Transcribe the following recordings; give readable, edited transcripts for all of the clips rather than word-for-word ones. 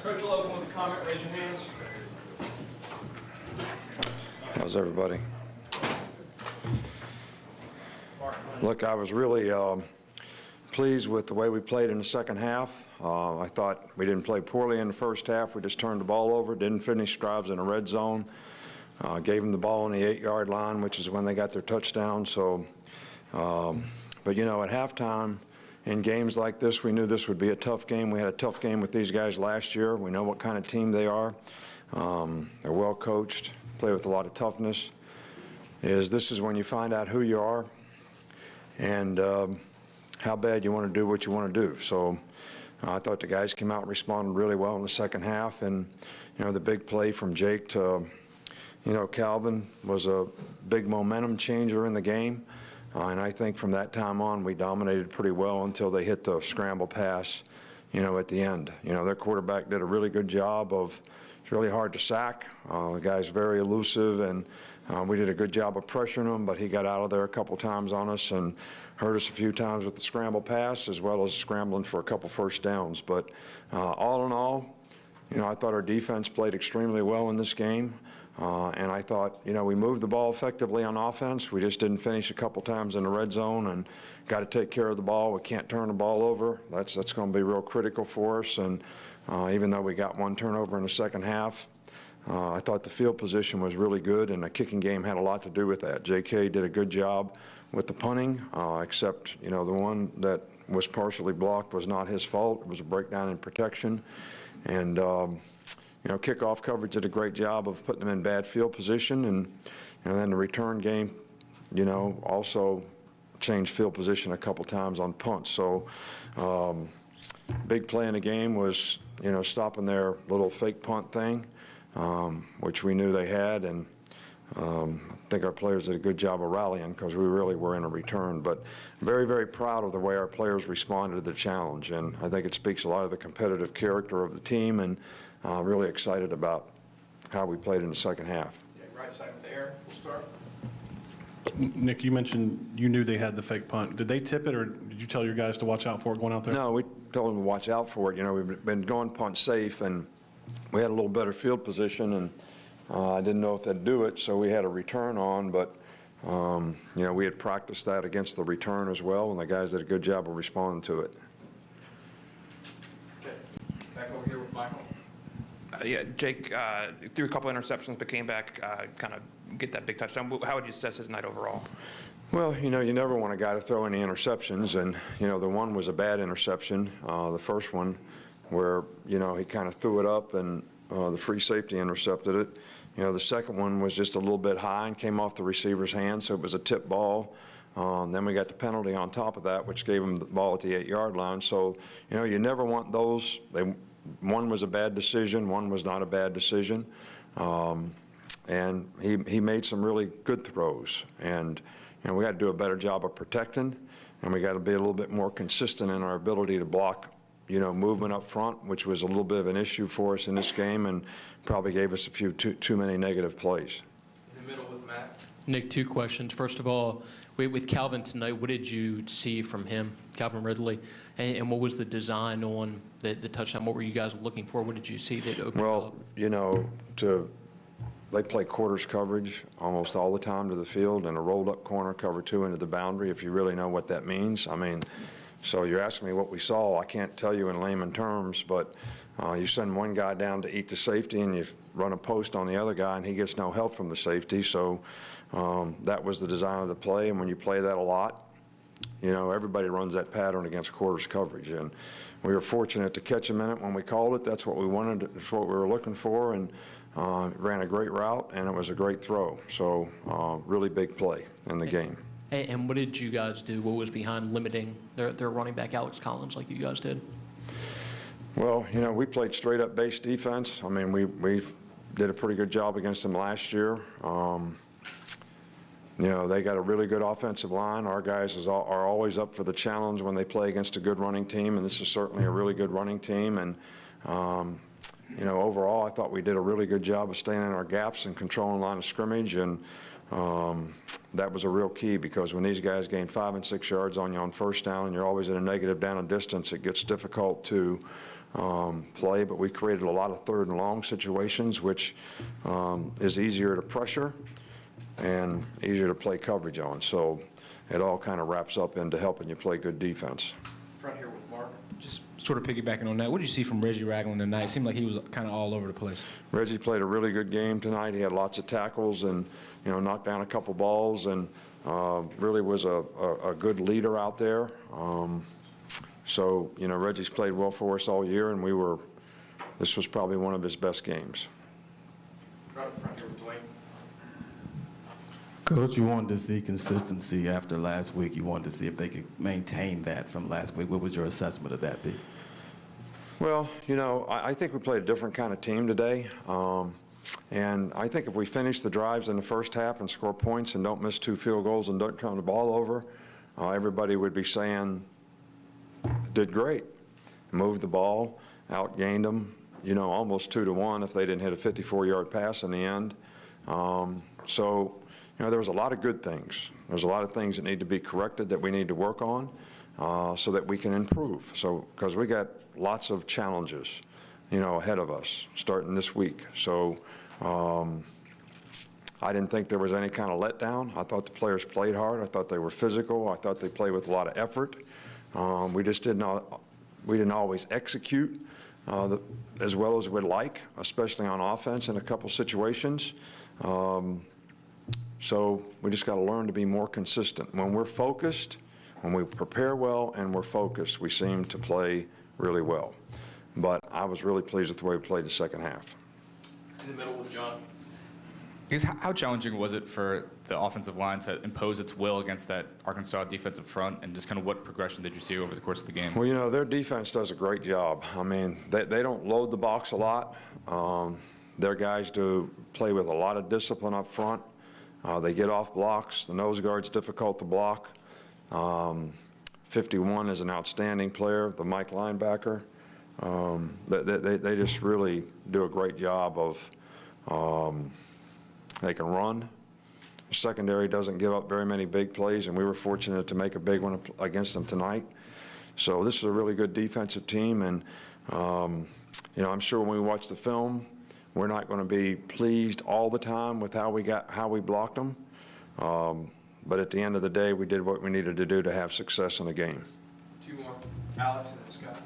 Coach will open with a comment. Raise your hands. How's everybody? Look, I was really pleased with the way we played in the second half. I thought we didn't play poorly in the first half. We just turned the ball over, didn't finish drives in the red zone, gave them the ball on the 8-yard line, which is when they got their touchdown. So, but you know, at halftime, in games like this, we knew this would be a tough game. We had a tough game with these guys last year. We know what kind of team they are. They're well coached, play with a lot of toughness. This is when you find out who you are and how bad you want to do what you want to do. So I thought the guys came out and responded really well in the second half. And, you know, the big play from Jake to, you know, Calvin was a big momentum changer in the game. And I think from that time on, we dominated pretty well until they hit the scramble pass, you know, at the end. You know, their quarterback did a really good job of, it's really hard to sack. The guy's very elusive, and we did a good job of pressuring him, but he got out of there a couple times on us and hurt us a few times with the scramble pass, as well as scrambling for a couple first downs. But all in all, you know, I thought our defense played extremely well in this game. And I thought, you know, we moved the ball effectively on offense. We just didn't finish a couple times in the red zone, and got to take care of the ball. We can't turn the ball over. That's going to be real critical for us. And even though we got one turnover in the second half, I thought the field position was really good, and the kicking game had a lot to do with that. J.K. did a good job with the punting, except, you know, the one that was partially blocked was not his fault. It was a breakdown in protection. And you know, kickoff coverage did a great job of putting them in bad field position, and then the return game, you know, also changed field position a couple times on punts. So big play in the game was, you know, stopping their little fake punt thing, which we knew they had, and I think our players did a good job of rallying because we really were in a return. But very, very proud of the way our players responded to the challenge, and I think it speaks a lot of the competitive character of the team, and really excited about how we played in the second half. Yeah, right side with Aaron. We'll start. Nick, you mentioned you knew they had the fake punt. Did they tip it, or did you tell your guys to watch out for it going out there? No, we told them to watch out for it. You know, we've been going punt safe, and we had a little better field position, and I didn't know if they'd do it, so we had a return on. But, you know, we had practiced that against the return as well, and the guys did a good job of responding to it. Okay. Back over here with Michael. Yeah, Jake threw a couple interceptions, but came back, kind of get that big touchdown. How would you assess his night overall? Well, you know, you never want a guy to throw any interceptions, and, you know, the one was a bad interception, the first one, where, you know, he kind of threw it up and the free safety intercepted it. You know, the second one was just a little bit high and came off the receiver's hand, so it was a tip ball. Then we got the penalty on top of that, which gave him the ball at the 8-yard line. So, you know, you never want those. One was a bad decision, one was not a bad decision. And he made some really good throws. And, you know, we got to do a better job of protecting, and we got to be a little bit more consistent in our ability to block, you know, movement up front, which was a little bit of an issue for us in this game and probably gave us a few too many negative plays. In the middle with Matt. Nick, two questions. First of all, with Calvin tonight, what did you see from him, Calvin Ridley, and what was the design on the touchdown? What were you guys looking for? What did you see that opened Well, up? you know, they play quarters coverage almost all the time to the field, and a rolled-up corner cover 2 into the boundary, if you really know what that means. I mean, so you're asking me what we saw. I can't tell you in layman terms, but you send one guy down to eat the safety, and you run a post on the other guy, and he gets no help from the safety. So that was the design of the play, and when you play that a lot, you know, everybody runs that pattern against quarters coverage. And we were fortunate to catch him in it when we called it. That's what we wanted. That's what we were looking for, and ran a great route, and it was a great throw. So really big play in the game. And what did you guys do? What was behind limiting their running back, Alex Collins, like you guys did? Well, you know, we played straight-up base defense. I mean, we did a pretty good job against them last year. You know, they got a really good offensive line. Our guys are always up for the challenge when they play against a good running team, and this is certainly a really good running team. And, you know, overall, I thought we did a really good job of staying in our gaps and controlling the line of scrimmage, and that was a real key, because when these guys gain 5 and 6 yards on you on first down and you're always at a negative down and distance, it gets difficult to play, but we created a lot of third and long situations, which is easier to pressure and easier to play coverage on. So it all kind of wraps up into helping you play good defense. Front here with Mark. Just sort of piggybacking on that, what did you see from Reggie Ragland tonight? It seemed like he was kind of all over the place. Reggie played a really good game tonight. He had lots of tackles and, knocked down a couple balls and really was a good leader out there. So, Reggie's played well for us all year, and this was probably one of his best games. Right up front here with Dwayne. Coach, you wanted to see consistency after last week. You wanted to see if they could maintain that from last week. What would your assessment of that be? Well, I think we played a different kind of team today. And I think if we finish the drives in the first half and score points and don't miss 2 field goals and don't turn the ball over, everybody would be saying, did great. Moved the ball, outgained them, almost 2-1 if they didn't hit a 54-yard pass in the end. So, there was a lot of good things. There's a lot of things that need to be corrected that we need to work on so that we can improve. So, because we got lots of challenges, ahead of us starting this week. So, I didn't think there was any kind of letdown. I thought the players played hard. I thought they were physical. I thought they played with a lot of effort. We didn't always execute as well as we'd like, especially on offense in a couple situations. So we just got to learn to be more consistent. When we're focused, when we prepare well and we're focused, we seem to play really well. But I was really pleased with the way we played the second half. In the middle with John. I guess how challenging was it for the offensive line to impose its will against that Arkansas defensive front, and just kind of what progression did you see over the course of the game? Well, their defense does a great job. I mean, they don't load the box a lot. Their guys do play with a lot of discipline up front. They get off blocks. The nose guard's difficult to block. 51 is an outstanding player, the Mike linebacker. They just really do a great job of they can run. The secondary doesn't give up very many big plays, and we were fortunate to make a big one against them tonight. So this is a really good defensive team, and I'm sure when we watch the film, we're not going to be pleased all the time with how we blocked them. But at the end of the day, we did what we needed to do to have success in the game. 2 more. Alex and then Scott.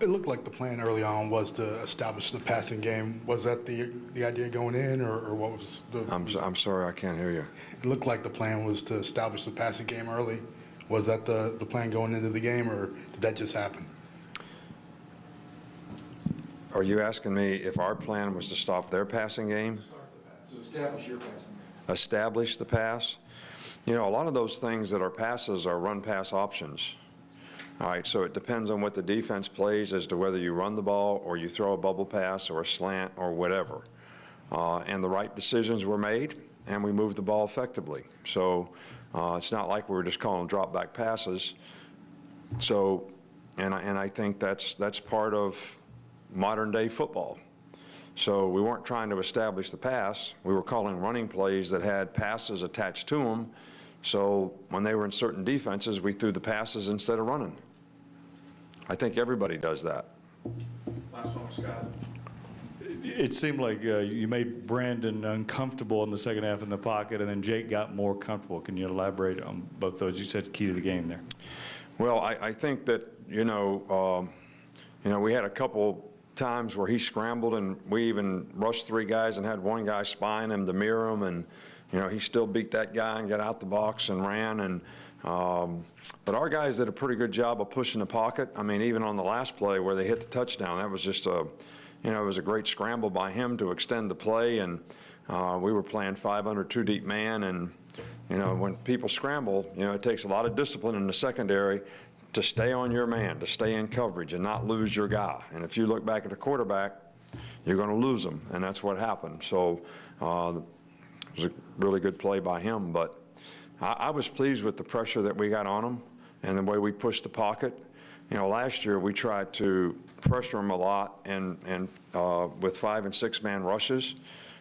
It looked like the plan early on was to establish the passing game. Was that the idea going in, or what was the? I'm sorry, I can't hear you. It looked like the plan was to establish the passing game early. Was that the plan going into the game, or did that just happen? Are you asking me if our plan was to stop their passing game? To establish your passing game. Establish the pass? A lot of those things that are passes are run-pass options. All right, so it depends on what the defense plays as to whether you run the ball or you throw a bubble pass or a slant or whatever. And the right decisions were made, and we moved the ball effectively. So it's not like we were just calling drop-back passes. So, and I think that's part of modern-day football. So we weren't trying to establish the pass. We were calling running plays that had passes attached to them. So when they were in certain defenses, we threw the passes instead of running. I think everybody does that. Last one with Scott. It seemed like you made Brandon uncomfortable in the second half in the pocket, and then Jake got more comfortable. Can you elaborate on both those? You said key to the game there. Well, I think that, we had a couple times where he scrambled, and we even rushed 3 guys and had one guy spying him to mirror him, and he still beat that guy and got out the box and ran. And but our guys did a pretty good job of pushing the pocket. I mean, even on the last play where they hit the touchdown, that was just it was a great scramble by him to extend the play. And we were playing 5 under 2 deep man. And, when people scramble, it takes a lot of discipline in the secondary to stay on your man, to stay in coverage and not lose your guy. And if you look back at the quarterback, you're going to lose him. And that's what happened. So it was a really good play by him. But I was pleased with the pressure that we got on him and the way we pushed the pocket. Last year we tried to pressure him a lot and with 5- and 6-man rushes,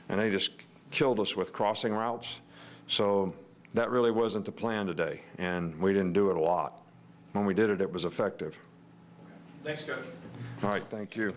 and they just killed us with crossing routes. So that really wasn't the plan today, and we didn't do it a lot. When we did it, it was effective. Thanks, Coach. All right, thank you.